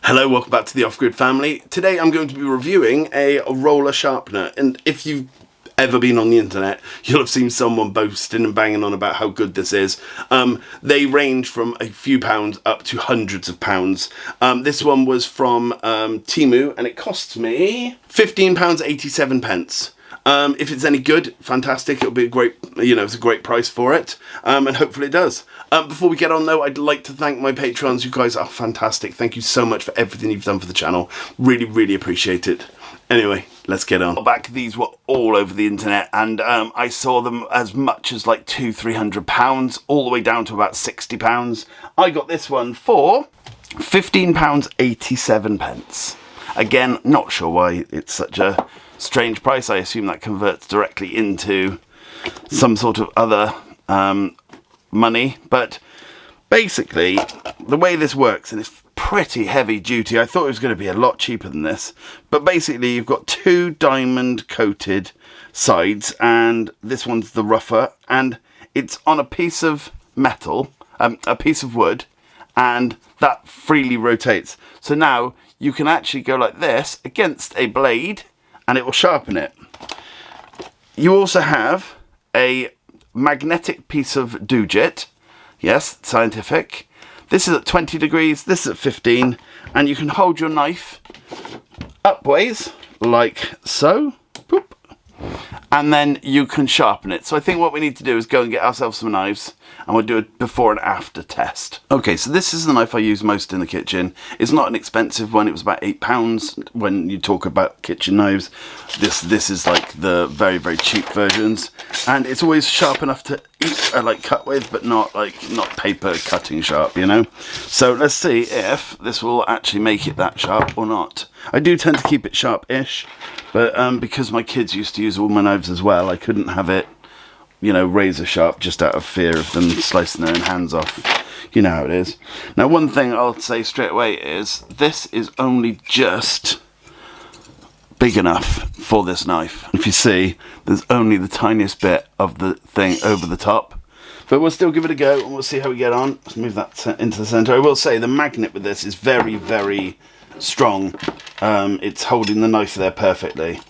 Hello, welcome back to the Off-Grid family. Today I'm going to be reviewing a roller sharpener, and if you've ever been on the internet, you'll have seen someone boasting and banging on about how good this is. They range from a few pounds up to hundreds of pounds. This one was from Temu, and it cost me £15.87. If it's any good, fantastic. It'll be a great, it's a great price for it, and hopefully it does. Before we get on though, I'd like to thank my patrons. You guys are fantastic. Thank you so much for everything you've done for the channel. Really, really appreciate it. Anyway, let's get on. Back, these were all over the internet, and I saw them as much as like £200-300, all the way down to about £60. I got this one for £15.87. Again, not sure why it's such a strange price. I assume that converts directly into some sort of other money, but basically the way this works, and it's pretty heavy duty. I thought it was going to be a lot cheaper than this, but basically you've got two diamond coated sides, and this one's the rougher, and it's on a piece of metal, a piece of wood, and that freely rotates. So now you can actually go like this against a blade and it will sharpen it. You also have a magnetic piece of doujit. Yes, scientific. This is at 20 degrees, this is at 15, and you can hold your knife upways like so. Boop. And then you can sharpen it. So I think what we need to do is go and get ourselves some knives, and we'll do a before and after test. Okay, so this is the knife I use most in the kitchen. It's not an expensive one. It was about £8 when you talk about kitchen knives. This is like the very, very cheap versions, and it's always sharp enough to eat, like cut with, but not paper cutting sharp, So let's see if this will actually make it that sharp or not. I do tend to keep it sharp-ish, but because my kids used to use all my knives as well, I couldn't have it, razor sharp, just out of fear of them slicing their own hands off. You know how it is. Now, one thing I'll say straight away is this is only just big enough for this knife. If you see, there's only the tiniest bit of the thing over the top, but we'll still give it a go and we'll see how we get on. Let's move that into the center. I will say the magnet with this is very, very strong. It's holding the knife there perfectly.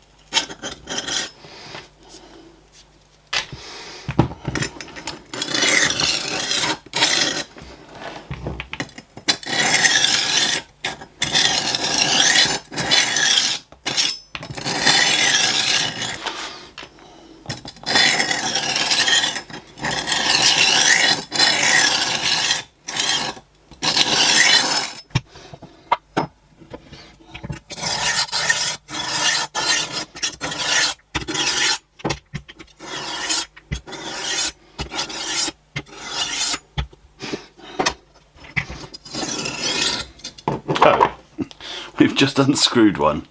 We've just unscrewed one.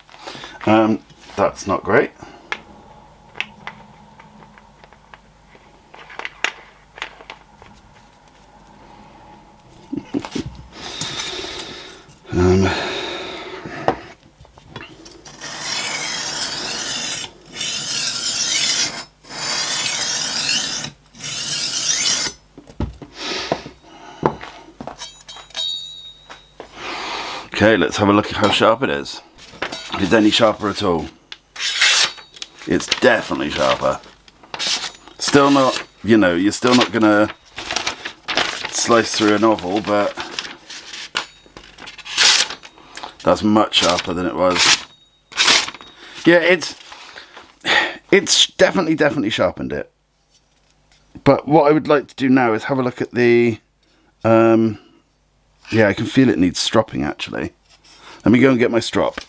That's not great. Okay, let's have a look at how sharp it is. If it's any sharper at all. It's definitely sharper. Still not, you're still not gonna slice through a novel, but that's much sharper than it was. Yeah, it's definitely sharpened it. But what I would like to do now is have a look at the yeah, I can feel it needs stropping actually. Let me go and get my strop.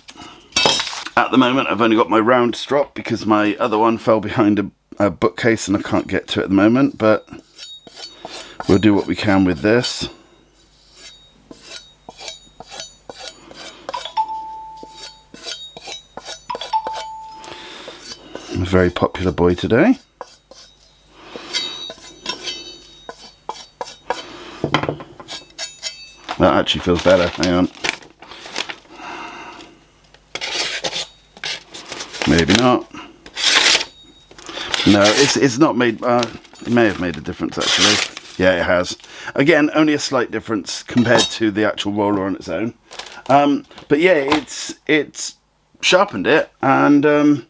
At the moment I've only got my round strop because my other one fell behind a bookcase and I can't get to it at the moment, but we'll do what we can with this. I'm a very popular boy today. That actually feels better. Hang on. Maybe not. No, it's not made. It may have made a difference actually. Yeah, it has. Again, only a slight difference compared to the actual roller on its own. But yeah, it's sharpened it, and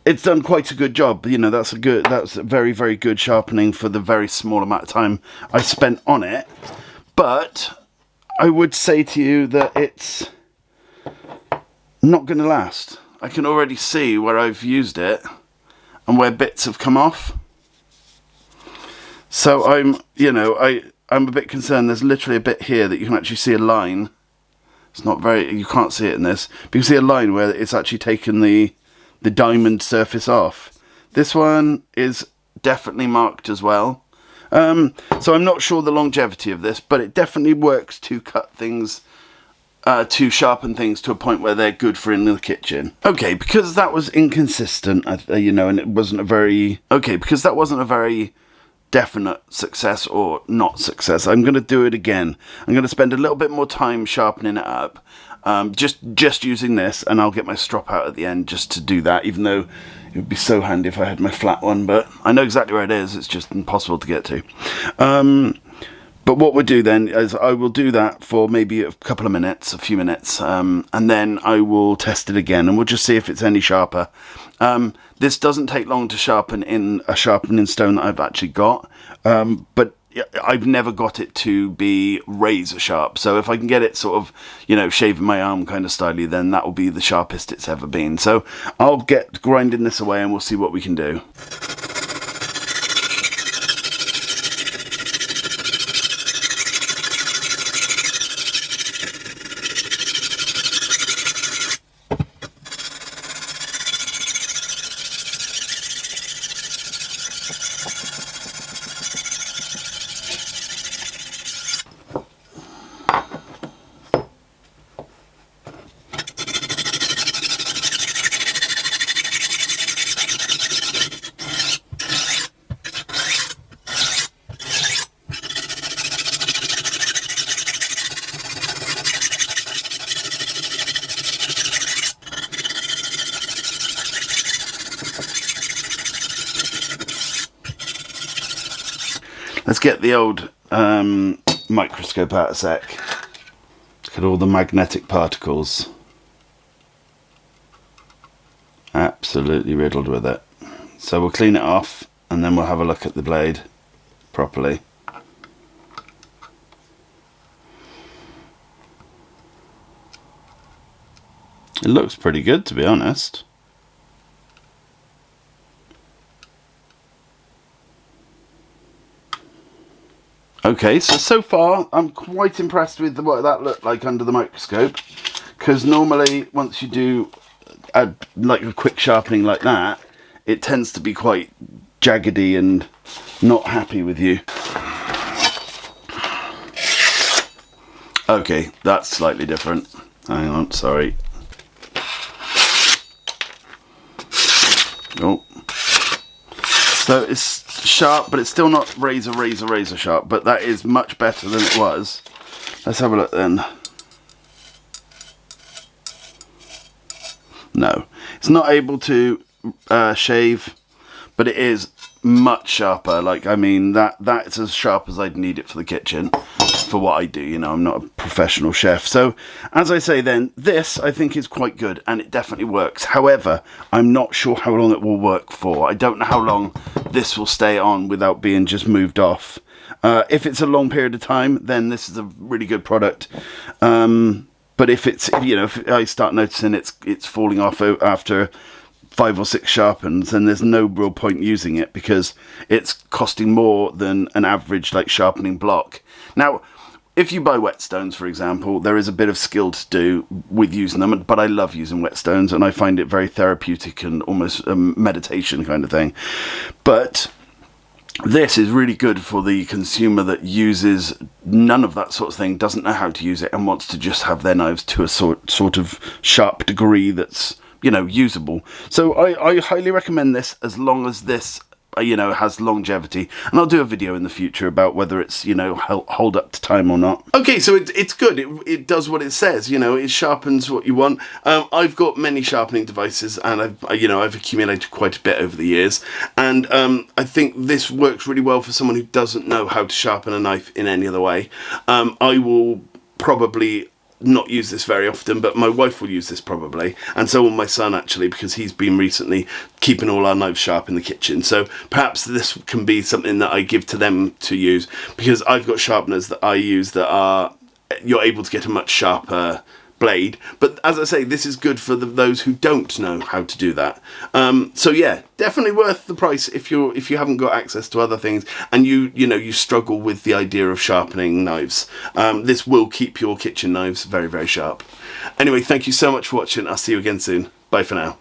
it's done quite a good job. You know, that's a very, very good sharpening for the very small amount of time I spent on it. But I would say to you that it's not going to last. I can already see where I've used it and where bits have come off. So I'm a bit concerned. There's literally a bit here that you can actually see a line. It's not very, you can't see it in this, but you can see a line where it's actually taken the diamond surface off. This one is definitely marked as well. So I'm not sure the longevity of this, but it definitely works to cut things, to sharpen things to a point where they're good for in the kitchen. Okay, because that was inconsistent, and it wasn't a very, because that wasn't a very definite success or not success, I'm going to do it again. I'm going to spend a little bit more time sharpening it up, just using this, and I'll get my strop out at the end just to do that, even though it would be so handy if I had my flat one, but I know exactly where it is. It's just impossible to get to. But what we'll do then is I will do that for maybe a couple of minutes, a few minutes, and then I will test it again, and we'll just see if it's any sharper. This doesn't take long to sharpen in a sharpening stone that I've actually got, but I've never got it to be razor sharp. So if I can get it sort of, shaving my arm kind of styly, then that will be the sharpest it's ever been. So I'll get grinding this away and we'll see what we can do. Let's get the old microscope out a sec. Look at all the magnetic particles. Absolutely riddled with it. So we'll clean it off and then we'll have a look at the blade properly. It looks pretty good, to be honest. Okay, so far I'm quite impressed with what that looked like under the microscope, because normally once you do a quick sharpening like that, it tends to be quite jaggedy and not happy with you. Okay, that's slightly different. Hang on, sorry. Oh. So it's sharp, but it's still not razor sharp, but that is much better than it was. Let's have a look then. No, it's not able to shave, but it is much sharper. That's as sharp as I'd need it for the kitchen, for what I do. I'm not a professional chef. So as I say then, this I think is quite good and it definitely works. However, I'm not sure how long it will work for. I don't know how long this will stay on without being just moved off. If it's a long period of time, then this is a really good product. But if I start noticing it's falling off after 5 or 6 sharpens, then there's no real point using it, because it's costing more than an average sharpening block. Now, if you buy whetstones, for example, there is a bit of skill to do with using them, but I love using whetstones and I find it very therapeutic and almost a meditation kind of thing. But this is really good for the consumer that uses none of that sort of thing, doesn't know how to use it, and wants to just have their knives to a sort of sharp degree that's, usable. So I highly recommend this, as long as this has longevity, and I'll do a video in the future about whether it's hold up to time or not. Okay, so it's good. It does what it says. It sharpens what you want. I've got many sharpening devices, and I've accumulated quite a bit over the years, and I think this works really well for someone who doesn't know how to sharpen a knife in any other way. I will probably not use this very often, but my wife will use this probably, and so will my son actually, because he's been recently keeping all our knives sharp in the kitchen. So perhaps this can be something that I give to them to use, because I've got sharpeners that I use that are, you're able to get a much sharper blade. But as I say, this is good for those who don't know how to do that. So yeah, definitely worth the price if you haven't got access to other things and you struggle with the idea of sharpening knives. This will keep your kitchen knives very, very sharp. Anyway, thank you so much for watching. I'll see you again soon. Bye for now.